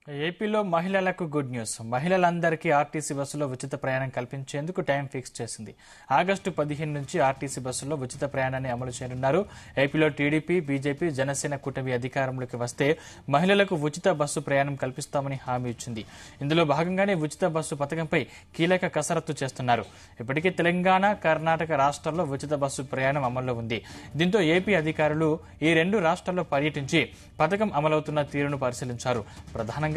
ఏపీలో మహిళలకు good news. మహిళలందరికీ ఆర్టీసీ బస్సులో ఉచిత ప్రయాణం కల్పించేందుకు టైం ఫిక్స్ చేసింది. ఆగస్టు 15 నుంచి ఆర్టీసీ బస్సుల్లో ఉచిత ప్రయాణాన్ని అమలు చేయనున్నారు. ఏపీలో టీడీపీ, బీజేపీ, జనసేన కూటమి అధికారంలోకి వస్తే మహిళలకు ఉచిత బస్సు ప్రయాణం కల్పిస్తామని హామీ ఇచ్చింది. ఇందులో భాగంగానే ఉచిత బస్సు పథకంపై కీలక కసరత్తు చేస్తున్నారు. ఇప్పటికే తెలంగాణ, కర్ణాటక రాష్ట్రాల్లో ఉచిత బస్సు ప్రయాణం అమల్లో ఉంది. దీంతో ఏపీ అధికారులు ఈ రెండు రాష్ట్రాల్లో పర్యటించి పథకం అమలవుతున్న తీరును పరిశీలించారు. ప్రధానంగా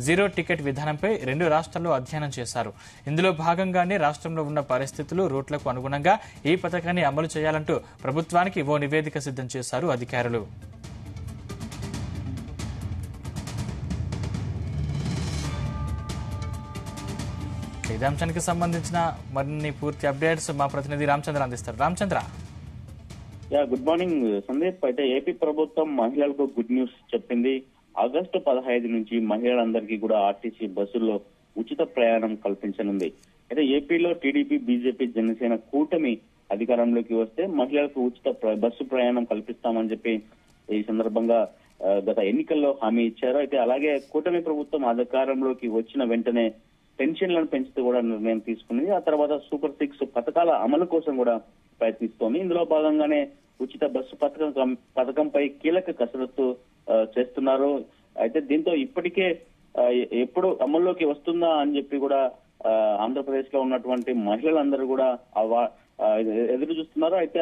జీరో టికెట్ విధానంపై రెండు రాష్ట్రాల్లో అధ్యయనం చేశారు. ఇందులో భాగంగానే రాష్ట్రంలో ఉన్న పరిస్థితులు, రూట్లకు అనుగుణంగా ఈ పథకాన్ని అమలు చేయాలంటూ ప్రభుత్వానికి ఓ నివేదిక సిద్ధం చేశారు అధికారులు. ఇదే అంశానికి సంబంధించిన మరిన్ని పూర్తి అప్డేట్స్ మా ప్రతినిధి రామచంద్ర అందిస్తారు. Ramachandra, good morning Sandeep. అయితే ఏపీ ప్రభుత్వం మహిళలకు గుడ్ న్యూస్ చెప్పింది. ఆగస్టు 15 నుంచి మహిళలందరికీ కూడా ఆర్టీసీ బస్సుల్లో ఉచిత ప్రయాణం కల్పించనుంది. అయితే ఏపీలో టీడీపీ, బీజేపీ, జనసేన కూటమి అధికారంలోకి వస్తే మహిళలకు ఉచిత బస్సు ప్రయాణం కల్పిస్తామని చెప్పి ఈ సందర్భంగా గత ఎన్నికల్లో హామీ ఇచ్చారు. అయితే అలాగే కూటమి ప్రభుత్వం అధికారంలోకి వచ్చిన వెంటనే పెన్షన్లను పెంచుతూ కూడా నిర్ణయం తీసుకుంది. ఆ తర్వాత సూపర్ 6 పథకాల అమలు కోసం కూడా ప్రయత్నిస్తోంది. ఇందులో భాగంగానే ఉచిత బస్సు పథకంపై కీలక కసరత్తు చేస్తున్నారు. అయితే దీంతో ఇప్పటికే ఎప్పుడు అమల్లోకి వస్తుందా అని చెప్పి కూడా ఆంధ్రప్రదేశ్ లో ఉన్నటువంటి మహిళలందరూ కూడా ఎదురు చూస్తున్నారు. అయితే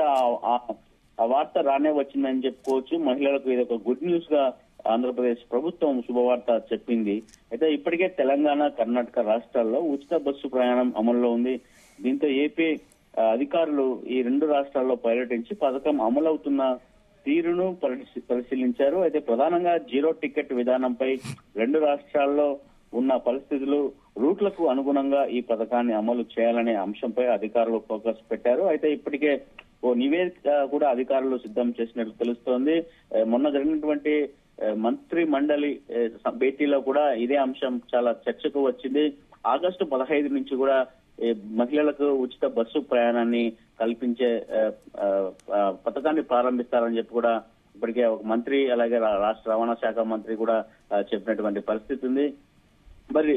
ఆ వార్త రానే వచ్చిందని చెప్పుకోవచ్చు. మహిళలకు ఇది ఒక గుడ్ న్యూస్ గా ఆంధ్రప్రదేశ్ ప్రభుత్వం శుభవార్త చెప్పింది. అయితే ఇప్పటికే తెలంగాణ, కర్ణాటక రాష్ట్రాల్లో ఉచిత బస్సు ప్రయాణం అమల్లో ఉంది. దీంతో ఏపీ అధికారులు ఈ రెండు రాష్ట్రాల్లో పర్యటించి పథకం అమలవుతున్న తీరును పరిశీలించారు. అయితే ప్రధానంగా జీరో టికెట్ విధానంపై రెండు రాష్ట్రాల్లో ఉన్న పరిస్థితులు, రూట్లకు అనుగుణంగా ఈ పథకాన్ని అమలు చేయాలనే అంశంపై అధికారులు ఫోకస్ పెట్టారు. అయితే ఇప్పటికే ఓ నివేదిక కూడా అధికారులు సిద్ధం చేసినట్లు తెలుస్తోంది. మొన్న జరిగినటువంటి మంత్రి మండలి భేటీలో కూడా ఇదే అంశం చాలా చర్చకు వచ్చింది. ఆగస్టు 15 నుంచి కూడా మహిళలకు ఉచిత బస్సు ప్రయాణాన్ని కల్పించే పథకాన్ని ప్రారంభిస్తారని చెప్పి కూడా ఇప్పటికే ఒక మంత్రి, అలాగే రాష్ట్ర రవాణా శాఖ మంత్రి కూడా చెప్పినటువంటి పరిస్థితి ఉంది. మరి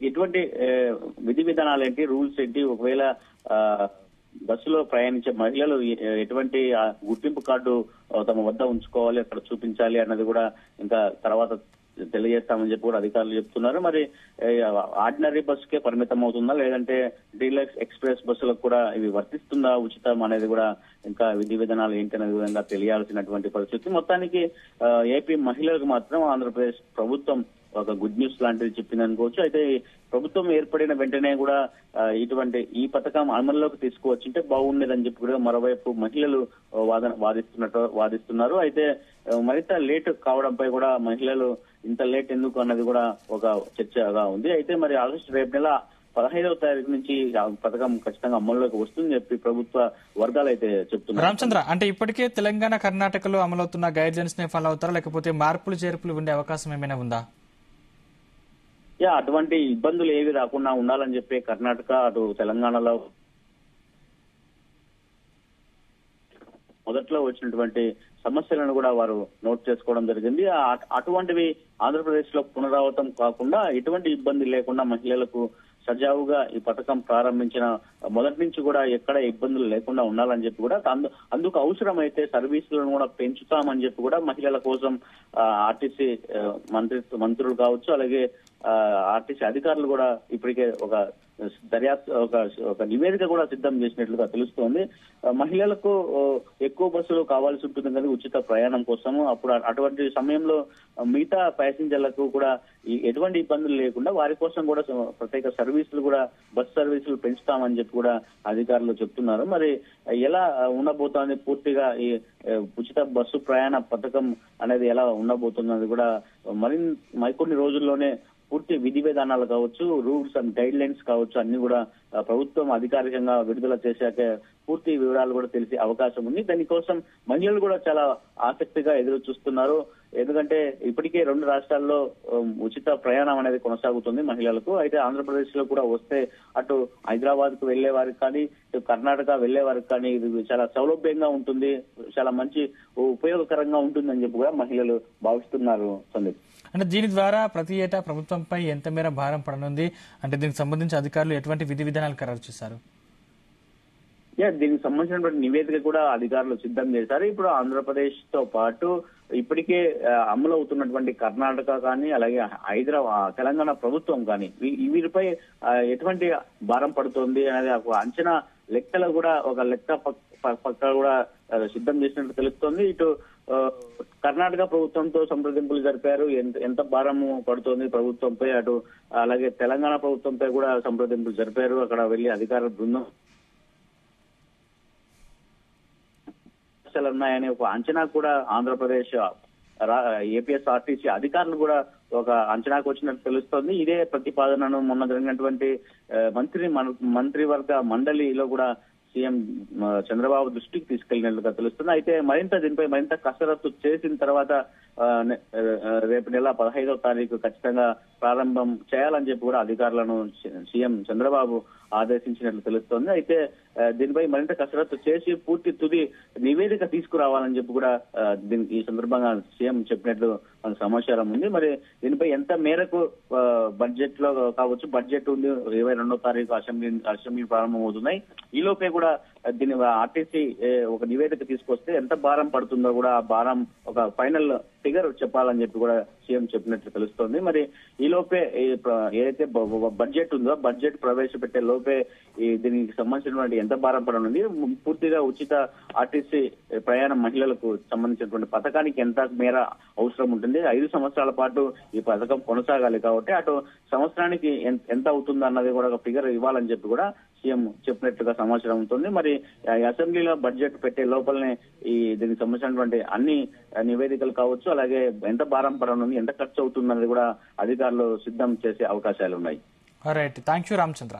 ఎటువంటి విధి విధానాలు ఏంటి, రూల్స్ ఏంటి, ఒకవేళ బస్సులో ప్రయాణించే మహిళలు ఎటువంటి గుర్తింపు కార్డు తమ వద్ద ఉంచుకోవాలి, అక్కడ చూపించాలి అన్నది కూడా ఇంకా తర్వాత తెలియజేస్తామని చెప్పి కూడా అధికారులు చెప్తున్నారు. మరి ఆర్డినరీ బస్సుకే పరిమితం అవుతుందా, లేదంటే డీలక్స్ ఎక్స్ప్రెస్ బస్సులకు కూడా ఇవి వర్తిస్తుందా ఉచితం అనేది కూడా ఇంకా విధి విధానాలు ఏంటి అనేది విధంగా తెలియాల్సినటువంటి పరిస్థితి. మొత్తానికి ఏపీ మహిళలకు మాత్రం ఆంధ్రప్రదేశ్ ప్రభుత్వం ఒక గుడ్ న్యూస్ లాంటిది చెప్పింది అనుకోవచ్చు. అయితే ప్రభుత్వం ఏర్పడిన వెంటనే కూడా ఈ పథకం అమల్లోకి తీసుకువచ్చింటే బాగుండేదని చెప్పి కూడా మరోవైపు మహిళలు వాదిస్తున్నారు. అయితే మరింత లేట్ కావడంపై కూడా మహిళలు ఇంత లేట్ ఎందుకు అన్నది కూడా ఒక చర్చగా ఉంది. అయితే మరి ఆగస్టు రేపు నెల 15వ తారీఖు నుంచి పథకం ఖచ్చితంగా అమల్లోకి వస్తుందని చెప్పి ప్రభుత్వ వర్గాలు అయితే చెప్తున్నారు. రామచంద్ర, అంటే ఇప్పటికే తెలంగాణ, కర్ణాటకలో అమలవుతున్న గైడ్ లైన్స్ నే ఫాలో అవుతారా, లేకపోతే మార్పులు చేర్పులు ఉండే అవకాశం ఏమైనా ఉందా? అటువంటి ఇబ్బందులు ఏవి రాకుండా ఉండాలని చెప్పి కర్ణాటక, అటు తెలంగాణలో మొదట్లో వచ్చినటువంటి సమస్యలను కూడా వారు నోట్ చేసుకోవడం జరిగింది. అటువంటివి ఆంధ్రప్రదేశ్ లో పునరావృతం కాకుండా, ఎటువంటి ఇబ్బంది లేకుండా మహిళలకు సజావుగా ఈ పథకం ప్రారంభించిన మొదటి నుంచి కూడా ఎక్కడ ఇబ్బందులు లేకుండా ఉండాలని చెప్పి కూడా అందుకు అవసరమైతే సర్వీసులను కూడా పెంచుతామని చెప్పి కూడా మహిళల కోసం ఆర్టీసీ మంత్రులు కావచ్చు, అలాగే ఆర్టీసీ అధికారులు కూడా ఇప్పటికే ఒక దర్యాప్తు ఒక నివేదిక కూడా సిద్ధం చేసినట్లుగా తెలుస్తోంది. మహిళలకు ఎక్కువ బస్సులు కావాల్సి ఉంటుంది కదా ఉచిత ప్రయాణం కోసం. అప్పుడు అటువంటి సమయంలో మిగతా ప్యాసింజర్లకు కూడా ఎటువంటి ఇబ్బందులు లేకుండా వారి కోసం కూడా ప్రత్యేక సర్వీసులు కూడా, బస్ సర్వీసులు పెంచుతామని చెప్పి కూడా అధికారులు చెప్తున్నారు. మరి ఎలా ఉండబోతోంది పూర్తిగా ఈ ఉచిత బస్సు ప్రయాణ పథకం అనేది ఎలా ఉండబోతున్నది కూడా మరికొన్ని రోజుల్లోనే పూర్తి విధి విధానాలు కావచ్చు, రూల్స్ అండ్ గైడ్ లైన్స్ కావచ్చు, అన్ని కూడా ప్రభుత్వం అధికారికంగా విడుదల చేశాక పూర్తి వివరాలు కూడా తెలిసే అవకాశం ఉంది. దానికోసం మహిళలు కూడా చాలా ఆసక్తిగా ఎదురు చూస్తున్నారు. ఎందుకంటే ఇప్పటికే రెండు రాష్ట్రాల్లో ఉచిత ప్రయాణం అనేది కొనసాగుతుంది మహిళలకు. అయితే ఆంధ్రప్రదేశ్ లో కూడా వస్తే అటు హైదరాబాద్ కు వెళ్లే వారికి కానీ, ఇటు కర్ణాటక వెళ్లే వారికి కానీ ఇది చాలా సౌలభ్యంగా ఉంటుంది, చాలా మంచి ఉపయోగకరంగా ఉంటుందని చెప్పి కూడా మహిళలు భావిస్తున్నారు సందీప్. అంటే దీని ద్వారా ప్రతి ఏటా ప్రభుత్వంపై ఎంత మేర భారం పడనుంది, అంటే దీనికి సంబంధించి అధికారులు ఎటువంటి విధి విధానాలు ఖరారు చేశారు? దీనికి సంబంధించినటువంటి నివేదిక కూడా అధికారులు సిద్ధం చేశారు. ఇప్పుడు ఆంధ్రప్రదేశ్ తో పాటు ఇప్పటికే అమలు అవుతున్నటువంటి కర్ణాటక కానీ, అలాగే హైదరాబాద్ తెలంగాణ ప్రభుత్వం కానీ వీరిపై ఎటువంటి భారం పడుతోంది అనేది ఒక అంచనా లెక్కలు కూడా ఒక లెక్క పక్క కూడా సిద్ధం చేసినట్టు తెలుస్తోంది. ఇటు కర్ణాటక ప్రభుత్వంతో సంప్రదింపులు జరిపారు, ఎంత భారము పడుతోంది ప్రభుత్వంపై. అటు అలాగే తెలంగాణ ప్రభుత్వంపై కూడా సంప్రదింపులు జరిపారు. అక్కడ వెళ్లి అధికారుల బృందం ఉన్నాయని ఒక అంచనా కూడా ఆంధ్రప్రదేశ్ ఏపీఎస్ఆర్టీసీ అధికారులు కూడా ఒక అంచనాకు వచ్చినట్టు తెలుస్తోంది. ఇదే ప్రతిపాదనను మొన్న జరిగినటువంటి మంత్రివర్గ మండలిలో కూడా సీఎం చంద్రబాబు దృష్టికి తీసుకెళ్లినట్లుగా తెలుస్తుంది. అయితే దీనిపై మరింత కసరత్తు చేసిన తర్వాత రేపు నెల 15వ తారీఖు ఖచ్చితంగా ప్రారంభం చేయాలని చెప్పి కూడా అధికారులను సీఎం చంద్రబాబు ఆదేశించినట్లు తెలుస్తోంది. అయితే దీనిపై మరింత కసరత్తు చేసి పూర్తి తుది నివేదిక తీసుకురావాలని చెప్పి కూడా ఈ సందర్భంగా సీఎం చెప్పినట్లు మనకు సమాచారం ఉంది. మరి దీనిపై ఎంత మేరకు బడ్జెట్ లో కావచ్చు, బడ్జెట్ ఉంది 22వ తారీఖు అసెంబ్లీ ప్రారంభమవుతున్నాయి. ఈలోపే కూడా దీని ఆర్టీసీ ఒక నివేదిక తీసుకొస్తే ఎంత భారం పడుతుందో కూడా ఆ భారం ఒక ఫైనల్ ఫిగర్ చెప్పాలని చెప్పి కూడా సీఎం చెప్పినట్లు తెలుస్తోంది. మరి ఈ లోపే ఏదైతే బడ్జెట్ ఉందో బడ్జెట్ ప్రవేశపెట్టే లోపే దీనికి సంబంధించినటువంటి ఎంత భారం పడనుంది, పూర్తిగా ఉచిత ఆర్టీసీ ప్రయాణ మహిళలకు సంబంధించినటువంటి పథకానికి ఎంత మేర అవసరం ఉంటుంది, 5 సంవత్సరాల పాటు ఈ పథకం కొనసాగాలి కాబట్టి అటు సంవత్సరానికి ఎంత అవుతుంది అన్నది కూడా ఒక ఫిగర్ ఇవ్వాలని చెప్పి కూడా సీఎం చెప్పినట్లుగా సమాచారం ఉంటుంది. మరి అసెంబ్లీలో బడ్జెట్ పెట్టే లోపలనే దీనికి సంబంధించినటువంటి అన్ని నివేదికలు కావచ్చు, అలాగే ఎంత భారం పడనుంది, ఎంత ఖర్చు అవుతుందన్నది కూడా అధికారులు సిద్ధం చేసే అవకాశాలు ఉన్నాయి. Right, thank you Ramachandra.